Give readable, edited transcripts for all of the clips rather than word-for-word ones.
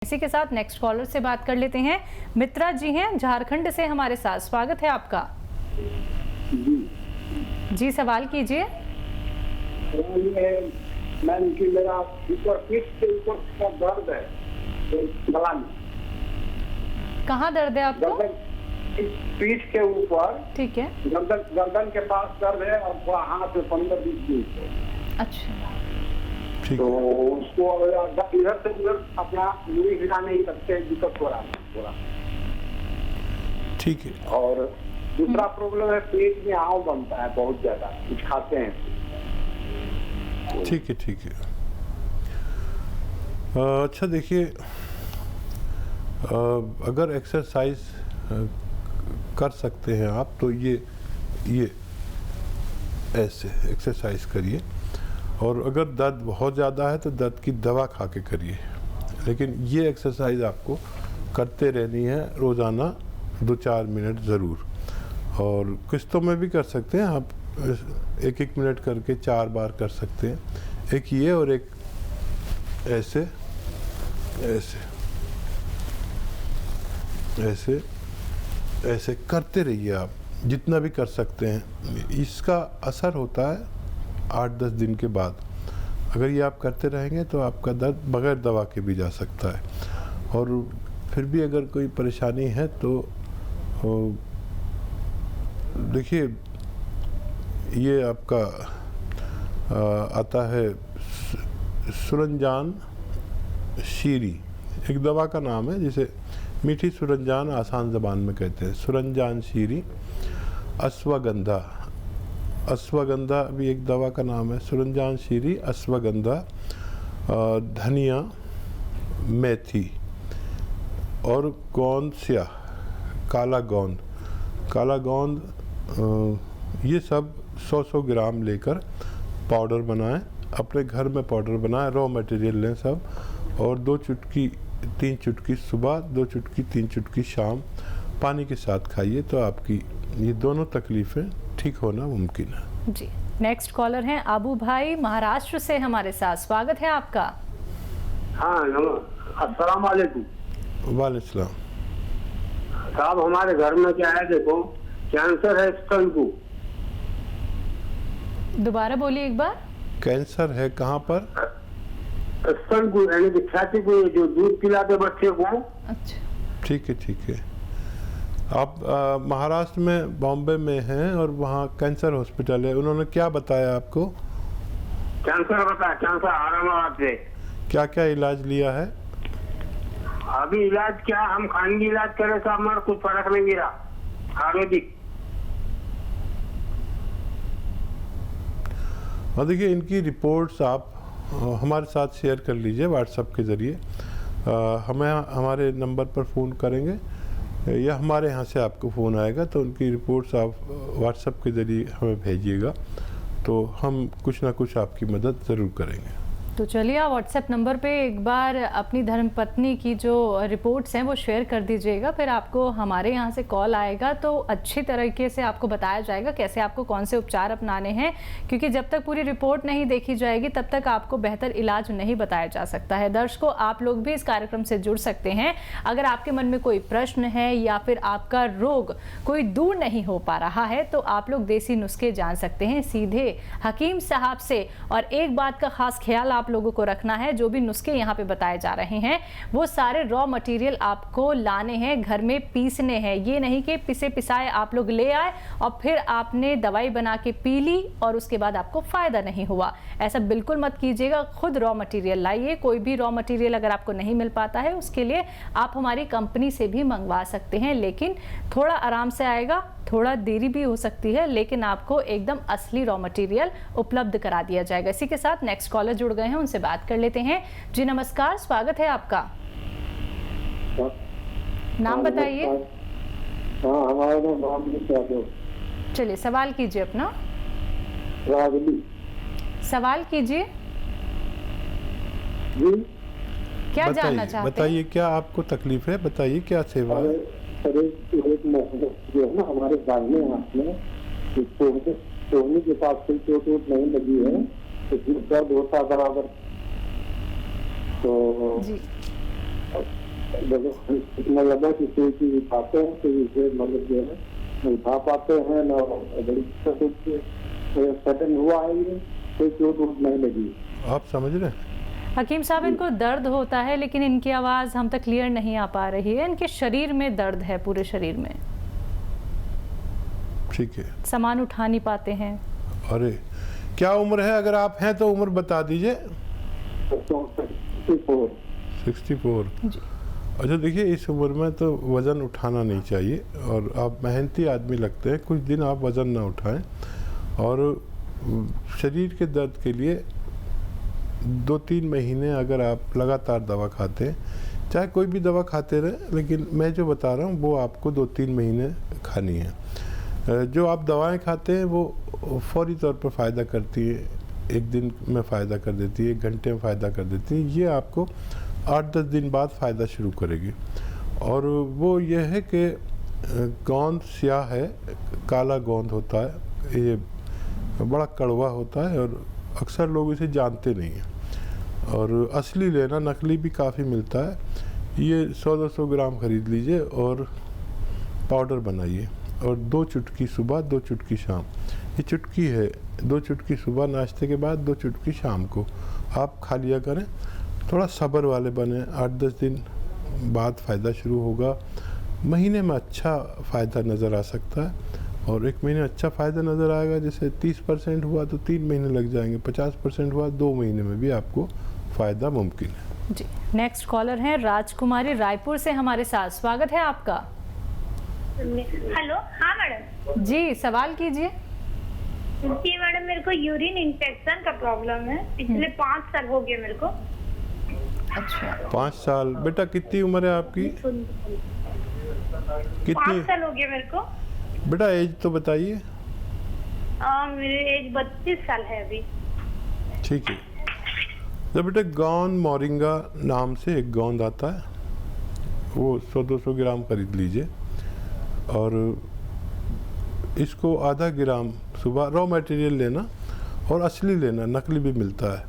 इसी के साथ नेक्स्ट कॉलर से बात कर लेते हैं। मित्रा जी हैं झारखंड से हमारे साथ, स्वागत है आपका। जी सवाल कीजिए। मैम कि मेरा ऊपर पीठ के ऊपर दर्द है, गला में। कहाँ दर्द है आपको? पीठ के ऊपर, ठीक है। गर्दन के पास दर्द है और थोड़ा हाथ में 15-20 दिन। अच्छा, तो उसको इधर से उधर अपना मुड़ी हिला नहीं सकते, दिक्कत हो रहा है थोड़ा। ठीक है। और दूसरा प्रॉब्लम है, पेट में आव बनता है बहुत ज्यादा, कुछ खाते हैं। ठीक है, ठीक है। अच्छा देखिए, अगर एक्सरसाइज कर सकते हैं आप तो ये ऐसे एक्सरसाइज करिए, और अगर दर्द बहुत ज़्यादा है तो दर्द की दवा खा के करिए, लेकिन ये एक्सरसाइज आपको करते रहनी है रोज़ाना 2-4 मिनट ज़रूर। और किस्तों में भी कर सकते हैं आप, 1-1 मिनट करके 4 बार कर सकते हैं, एक ये और एक ऐसे ऐसे ऐसे ऐसे करते रहिए आप, जितना भी कर सकते हैं। इसका असर होता है 8-10 दिन के बाद। अगर ये आप करते रहेंगे तो आपका दर्द बगैर दवा के भी जा सकता है। और फिर भी अगर कोई परेशानी है तो देखिए, ये आपका आता है सुरंजान शीरी, एक दवा का नाम है जिसे मीठी सुरंजान आसान ज़बान में कहते हैं। सुरंजान शीरी, अश्वगंधा, अश्वगंधा भी एक दवा का नाम है। सुरंजान शीरी, अश्वगंधा, धनिया, मेथी और गोंदसिया, काला गोंद, काला गोंद, ये सब 100-100 ग्राम लेकर पाउडर बनाएं, अपने घर में पाउडर बनाएं, रॉ मटेरियल लें सब, और 2 चुटकी 3 चुटकी सुबह, 2 चुटकी 3 चुटकी शाम पानी के साथ खाइए, तो आपकी ये दोनों तकलीफ़ें ठीक होना मुमकिन है। जी नेक्स्ट कॉलर हैं आबू भाई महाराष्ट्र से हमारे साथ, स्वागत है आपका। हाँ, अस्सलाम वालेकुम। वालेकुम। साहब हमारे घर में क्या है, देखो कैंसर है स्तन को। दोबारा बोलिए एक बार। कैंसर है कहाँ पर? स्तन को, यानी कि छाती को, जो दूध पिलाते बच्चे को। अच्छा, ठीक है, ठीक है। आप महाराष्ट्र में बॉम्बे में हैं और वहाँ कैंसर हॉस्पिटल है, उन्होंने क्या बताया आपको? कैंसर बताया, कैंसर औरंगाबाद से। क्या क्या इलाज लिया है? अभी इलाज क्या, हम खानगी इलाज करे साहब, हमारा कुछ फर्क नहीं गिरा। आयुर्वेदिक। और देखिए, इनकी रिपोर्ट्स आप हमारे साथ शेयर कर लीजिए व्हाट्सएप के ज़रिए। हमें हमारे नंबर पर फ़ोन करेंगे या हमारे यहाँ से आपको फ़ोन आएगा, तो उनकी रिपोर्ट्स आप व्हाट्सएप के ज़रिए हमें भेजिएगा, तो हम कुछ ना कुछ आपकी मदद ज़रूर करेंगे। तो चलिए आप व्हाट्सएप नंबर पे एक बार अपनी धर्मपत्नी की जो रिपोर्ट्स हैं वो शेयर कर दीजिएगा, फिर आपको हमारे यहाँ से कॉल आएगा तो अच्छी तरीके से आपको बताया जाएगा कैसे आपको कौन से उपचार अपनाने हैं, क्योंकि जब तक पूरी रिपोर्ट नहीं देखी जाएगी तब तक आपको बेहतर इलाज नहीं बताया जा सकता है। दर्शकों, आप लोग भी इस कार्यक्रम से जुड़ सकते हैं। अगर आपके मन में कोई प्रश्न है या फिर आपका रोग कोई दूर नहीं हो पा रहा है तो आप लोग देसी नुस्खे जान सकते हैं सीधे हकीम साहब से। और एक बात का खास ख्याल आप लोगों को रखना है, जो भी नुस्खे यहाँ पे बताए जा रहे हैं वो सारे रॉ मटेरियल आपको लाने हैं, घर में पीसने हैं। ये नहीं कि पिसे पिसाए आप लोग ले आए और फिर आपने दवाई बना के पी ली और उसके बाद आपको फायदा नहीं हुआ। ऐसा बिल्कुल मत कीजिएगा, खुद रॉ मटेरियल लाइए। कोई भी रॉ मटेरियल अगर आपको नहीं मिल पाता है उसके लिए आप हमारी कंपनी से भी मंगवा सकते हैं, लेकिन थोड़ा आराम से आएगा, थोड़ा देरी भी हो सकती है, लेकिन आपको एकदम असली रॉ मटेरियल उपलब्ध करा दिया जाएगा। इसी के साथ नेक्स्ट कॉलर जुड़ गए हैं, उनसे बात कर लेते हैं। जी नमस्कार, स्वागत है आपका। नाम बताइए। हाँ, हमारा नाम चलिए सवाल कीजिए अपना। रागली। सवाल कीजिए। जी क्या जानना चाहते हैं? बताइए क्या आपको तकलीफ है, बताइए क्या सेवा है। जो है ना हमारे दाहिने हाथ में सोने के पास कोई चोट नहीं लगी है, तो दर्द होता बराबर। तो जी इतना लगा कि कोई चीज उठाते हैं तो इसे मतलब जो है न उठा पाते हैं न बड़ी दिक्कत होती है। सडन हुआ है ये, कोई चोट नहीं लगी। आप समझ रहे हैं? हकीम साहब, इनको दर्द होता है लेकिन इनकी आवाज़ हम तक क्लियर नहीं आ पा रही है। इनके शरीर में दर्द है, पूरे शरीर में। ठीक है। सामान उठा नहीं पाते हैं। अरे क्या उम्र है? अगर आप हैं तो उम्र बता दीजिए। 64। अच्छा देखिए, इस उम्र में तो वज़न उठाना नहीं चाहिए और आप मेहनती आदमी लगते हैं। कुछ दिन आप वज़न ना उठाएं और शरीर के दर्द के लिए 2-3 महीने अगर आप लगातार दवा खाते हैं, चाहे कोई भी दवा खाते रहें, लेकिन मैं जो बता रहा हूँ वो आपको 2-3 महीने खानी है। जो आप दवाएं खाते हैं वो फौरी तौर पर फ़ायदा करती है, 1 दिन में फ़ायदा कर देती है, 1 घंटे में फ़ायदा कर देती है। ये आपको 8-10 दिन बाद फ़ायदा शुरू करेगी। और वो ये है कि गोंद स्याह है, काला गोंद होता है, ये बड़ा कड़वा होता है और अक्सर लोग इसे जानते नहीं हैं। और असली लेना, नकली भी काफ़ी मिलता है। ये 100-200 ग्राम ख़रीद लीजिए और पाउडर बनाइए और 2 चुटकी सुबह, 2 चुटकी शाम। ये चुटकी है, 2 चुटकी सुबह नाश्ते के बाद, 2 चुटकी शाम को आप खा लिया करें। थोड़ा सब्र वाले बने, 8-10 दिन बाद फ़ायदा शुरू होगा। महीने में अच्छा फ़ायदा नज़र आ सकता है और 1 महीने अच्छा फ़ायदा नज़र आएगा। जैसे 30% हुआ तो 3 महीने लग जाएंगे, 50% हुआ 2 महीने में भी आपको फ़ायदा मुमकिन है। जी, नेक्स्ट कॉलर हैं राजकुमारी रायपुर से हमारे साथ। स्वागत है आपका। हेलो। हाँ मैडम जी, सवाल कीजिए। जी मैडम, मेरे को यूरिन इन्फेक्शन का प्रॉब्लम है। पिछले 5 साल हो गए मेरे को। अच्छा, 5 साल। बेटा कितनी उम्र है आपकी? 5 साल हो गए मेरे को। बेटा एज तो बताइए। मेरी एज 32 साल है अभी। ठीक है। तो बेटा गोंद मोरिंगा नाम से एक गोंद आता है, वो 100-200 ग्राम खरीद लीजिए और इसको आधा ग्राम सुबह, रॉ मटेरियल लेना और असली लेना, नकली भी मिलता है।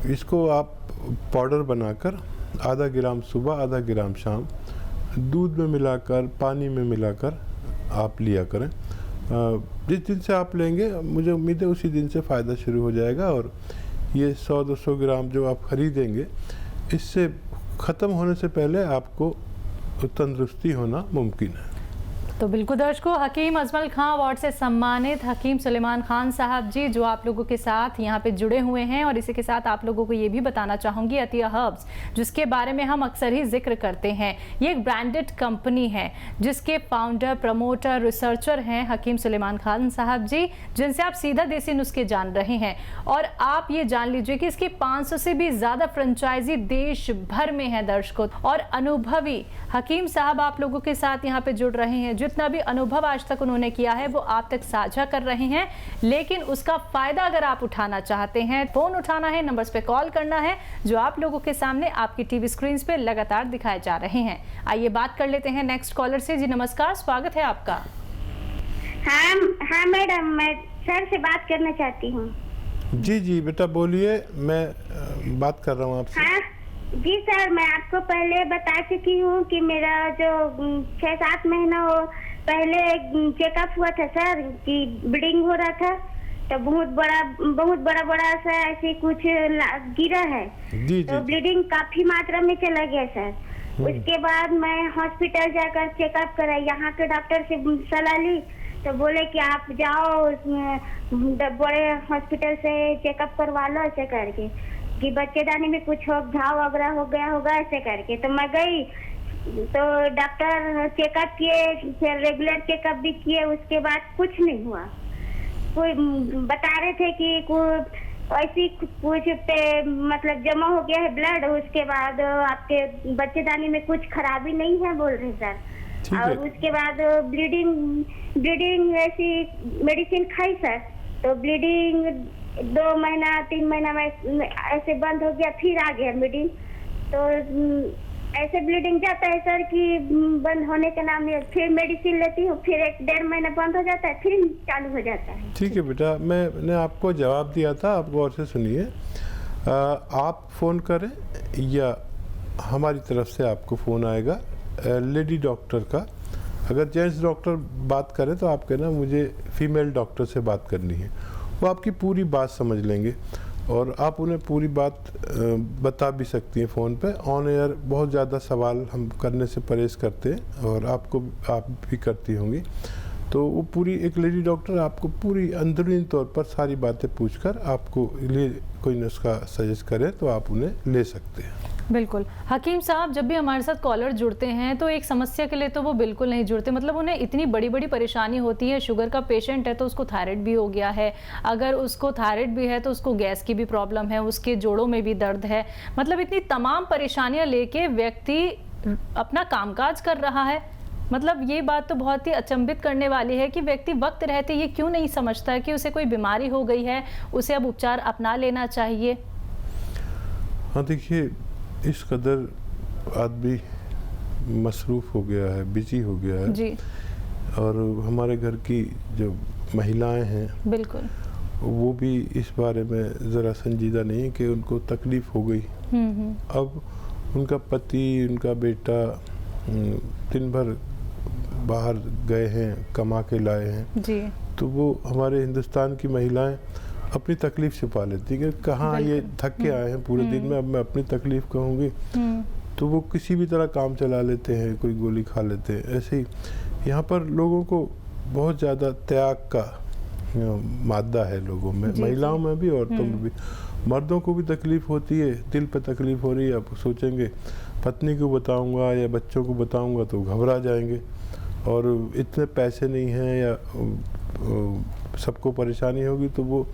इसको आप पाउडर बनाकर आधा ग्राम सुबह, आधा ग्राम शाम दूध में मिलाकर, पानी में मिलाकर आप लिया करें। जिस दिन से आप लेंगे मुझे उम्मीद है उसी दिन से फ़ायदा शुरू हो जाएगा और ये 100-200 ग्राम जो आप ख़रीदेंगे, इससे ख़त्म होने से पहले आपको तंदुरुस्ती होना मुमकिन है। तो बिल्कुल दर्शकों, हकीम अजमल खां अवार्ड से सम्मानित हकीम सुलेमान खान साहब जी जो आप लोगों के साथ यहाँ पे जुड़े हुए हैं। और इसी के साथ आप लोगों को ये भी बताना चाहूँगी, अतिया हर्ब्स जिसके बारे में हम अक्सर ही जिक्र करते हैं, ये एक ब्रांडेड कंपनी है जिसके फाउंडर, प्रमोटर, रिसर्चर हैं हकीम सुलेमान खान साहब जी, जिनसे आप सीधा देसी नुस्खे जान रहे हैं। और आप ये जान लीजिए कि इसकी 500 से भी ज़्यादा फ्रेंचाइजी देश भर में है दर्शकों। और अनुभवी हकीम साहब आप लोगों के साथ यहाँ पे जुड़ रहे हैं। जितना भी अनुभव आज तक उन्होंने किया है वो आप तक साझा कर रहे हैं, लेकिन उसका फायदा अगर आप उठाना चाहते हैं, फोन उठाना है, नंबर्स पे कॉल करना है जो आप लोगों के सामने आपकी टीवी स्क्रीन पे लगातार दिखाए जा रहे हैं। आइए बात कर लेते हैं नेक्स्ट कॉलर से। जी नमस्कार, स्वागत है आपका। हाँ मैडम, मैं सर से बात करना चाहती हूँ। जी जी बेटा बोलिए, मैं बात कर रहा हूँ आपसे। हाँ जी सर, मैं आपको पहले बता चुकी हूँ कि मेरा जो 6-7 महीना हो पहले चेकअप हुआ था सर कि ब्लीडिंग हो रहा था, तो बहुत बड़ा सा ऐसे कुछ गिरा है। जी तो ब्लीडिंग काफी मात्रा में चला गया सर। उसके बाद मैं हॉस्पिटल जाकर चेकअप करा, यहाँ के डॉक्टर से सलाह ली तो बोले कि आप जाओ बड़े हॉस्पिटल से चेकअप करवा लो, ऐसे करके कि बच्चेदानी में कुछ घाव वगैरह हो गया होगा, ऐसे करके। तो मैं गई तो डॉक्टर चेकअप किए, फिर रेगुलर चेकअप भी किए, उसके बाद कुछ नहीं हुआ। कोई बता रहे थे कि ऐसी कुछ पे मतलब जमा हो गया है ब्लड, उसके बाद आपके बच्चेदानी में कुछ खराबी नहीं है बोल रहे सर। और उसके बाद ब्लीडिंग ऐसी मेडिसिन खाई सर, तो ब्लीडिंग 2 महीना 3 महीना में ऐसे बंद हो गया, फिर आ गया ब्लीडिंग। तो ऐसे ब्लीडिंग जाता है सर कि बंद होने के नाम में, फिर मेडिसिन लेती हूँ, फिर 1-1.5 महीना बंद हो जाता है, फिर चालू हो जाता है। ठीक है बेटा, मैंने आपको जवाब दिया था, आप गौर से सुनिए। आप फ़ोन करें या हमारी तरफ से आपको फ़ोन आएगा लेडी डॉक्टर का। अगर जेंट्स डॉक्टर बात करें तो आप कहना मुझे फीमेल डॉक्टर से बात करनी है, वो आपकी पूरी बात समझ लेंगे और आप उन्हें पूरी बात बता भी सकती हैं फ़ोन पे। ऑन एयर बहुत ज़्यादा सवाल हम करने से परहेज करते हैं और आप भी करती होंगी, तो वो पूरी एक लेडी डॉक्टर आपको पूरी अंदरूनी तौर पर सारी बातें पूछकर आपको लिए कोई नुस्खा सजेस्ट करे तो आप उन्हें ले सकते हैं। बिल्कुल। हकीम साहब, जब भी हमारे साथ कॉलर जुड़ते हैं तो एक समस्या के लिए तो वो बिल्कुल नहीं जुड़ते, मतलब उन्हें इतनी बड़ी बड़ी परेशानी होती है। शुगर का पेशेंट है तो उसको थायराइड भी हो गया है, अगर उसको थायराइड भी है तो उसको गैस की भी प्रॉब्लम है, उसके जोड़ों में भी दर्द है, मतलब इतनी तमाम परेशानियां लेके व्यक्ति अपना कामकाज कर रहा है। मतलब ये बात तो बहुत ही अचंभित करने वाली है कि व्यक्ति वक्त रहते ये क्यों नहीं समझता है कि उसे कोई बीमारी हो गई है, उसे अब उपचार अपना लेना चाहिए। हाँ देखिए, इस कदर आदमी मसरूफ़ हो गया है, बिजी हो गया है जी। और हमारे घर की जो महिलाएं हैं बिल्कुल, वो भी इस बारे में ज़रा संजीदा नहीं है कि उनको तकलीफ़ हो गई। अब उनका पति, उनका बेटा दिन भर बाहर गए हैं, कमा के लाए हैं जी, तो वो हमारे हिंदुस्तान की महिलाएं अपनी तकलीफ़ छुपा लेती है कि कहाँ ये थक के आए हैं पूरे दिन में, अब मैं अपनी तकलीफ़ कहूँगी, तो वो किसी भी तरह काम चला लेते हैं, कोई गोली खा लेते हैं। ऐसे ही यहाँ पर लोगों को बहुत ज़्यादा त्याग का मादा है लोगों में, महिलाओं में भी, औरतों में भी। मर्दों को भी तकलीफ़ होती है, दिल पे तकलीफ़ हो रही है, अब सोचेंगे पत्नी को बताऊंगा या बच्चों को बताऊंगा तो घबरा जाएंगे और इतने पैसे नहीं हैं या सबको परेशानी होगी, तो वो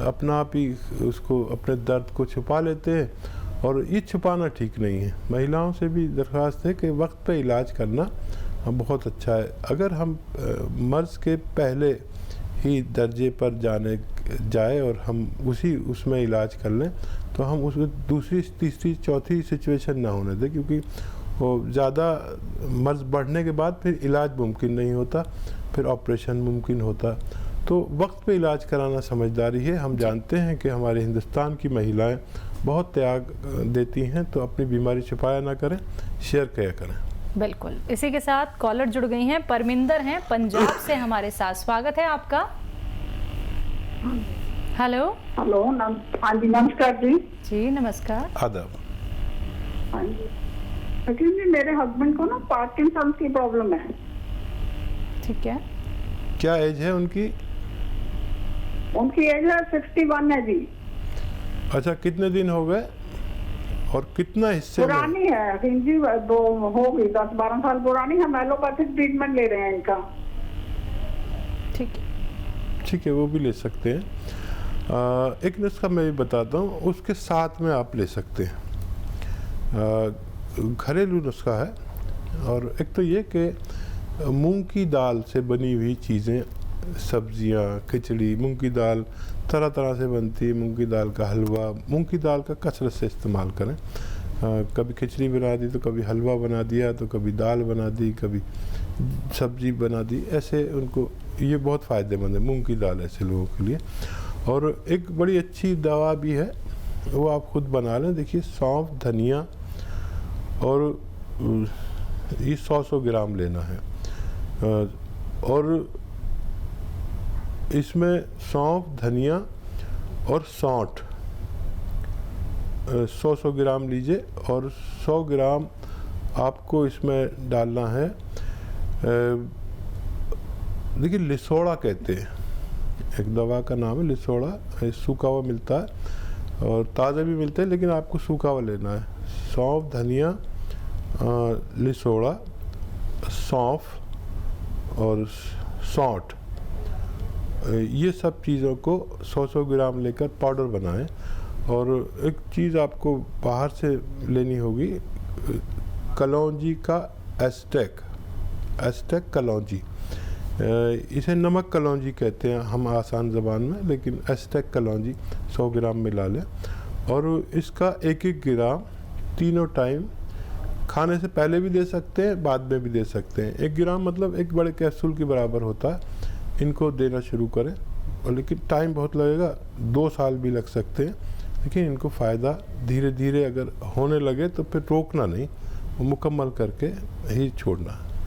अपना आप ही उसको अपने दर्द को छुपा लेते हैं और ये छुपाना ठीक नहीं है। महिलाओं से भी दरख्वास्त है कि वक्त पे इलाज करना बहुत अच्छा है। अगर हम मर्ज़ के पहले ही दर्जे पर जाए और हम उसमें इलाज कर लें तो हम उसको दूसरी, तीसरी, चौथी सिचुएशन ना होने दें, क्योंकि वो ज़्यादा मर्ज़ बढ़ने के बाद फिर इलाज मुमकिन नहीं होता, फिर ऑपरेशन मुमकिन होता। तो वक्त पे इलाज कराना समझदारी है। हम जानते हैं कि हमारे हिंदुस्तान की महिलाएं बहुत त्याग देती हैं, तो अपनी बीमारी छुपाया ना करें, शेयर किया करें। बिल्कुल। इसी के साथ कॉलर जुड़ गई हैं, परमिंदर हैं पंजाब से हमारे साथ। स्वागत है आपका। हेलो। हेलो, हाँ जी, नमस्कार जी। जी नमस्कार। आदाब। हाँ जी, एक्चुअली मेरे हस्बैंड को ना पार्किंसन की प्रॉब्लम है। ठीक है। क्या एज है उनकी? उनकी एज है 61 है जी। अच्छा, कितने दिन हो गए और कितना हिस्से पुरानी है जी, हो गई 10-12 साल पुरानी। हम एलोपैथिक ट्रीटमेंट ले रहे हैं इनका। ठीक है, वो भी ले सकते हैं। एक नुस्खा मैं भी बताता हूँ, उसके साथ में आप ले सकते हैं। घरेलू नुस्खा है, और एक तो ये कि मूंग की दाल से बनी हुई चीज़ें, सब्जियां, खिचड़ी, मूंग की दाल तरह तरह से बनती है, मूंग की दाल का हलवा, मूंग की दाल का कसरत से इस्तेमाल करें। कभी खिचड़ी बना दी तो कभी हलवा बना दिया, तो कभी दाल बना दी, कभी सब्जी बना दी, ऐसे उनको ये बहुत फ़ायदेमंद है मूंग की दाल ऐसे लोगों के लिए। और एक बड़ी अच्छी दवा भी है, वो आप खुद बना लें। देखिए, सौंफ, धनिया और ये 100 ग्राम लेना है, और इसमें सौंफ, धनिया और सौंठ 100 ग्राम लीजिए, और 100 ग्राम आपको इसमें डालना है। देखिए, लिसोड़ा कहते हैं, एक दवा का नाम है लिसोड़ा, सूखा हुआ मिलता है और ताज़ा भी मिलता है, लेकिन आपको सूखा हुआ लेना है। सौंफ, धनिया, लिसोड़ा, सौंफ और सौंठ, ये सब चीज़ों को 100 ग्राम लेकर पाउडर बनाएं। और एक चीज़ आपको बाहर से लेनी होगी, कलौंजी का एस्टेक कलौंजी, इसे नमक कलौंजी कहते हैं हम आसान ज़बान में, लेकिन एस्टेक कलौंजी 100 ग्राम मिला लें। और इसका 1-1 ग्राम तीनों टाइम, खाने से पहले भी दे सकते हैं, बाद में भी दे सकते हैं। 1 ग्राम मतलब एक बड़े कैप्सूल के बराबर होता है। इनको देना शुरू करें, और लेकिन टाइम बहुत लगेगा, 2 साल भी लग सकते हैं, लेकिन इनको फ़ायदा धीरे धीरे अगर होने लगे तो फिर रोकना नहीं, वो मुकम्मल करके ही छोड़ना।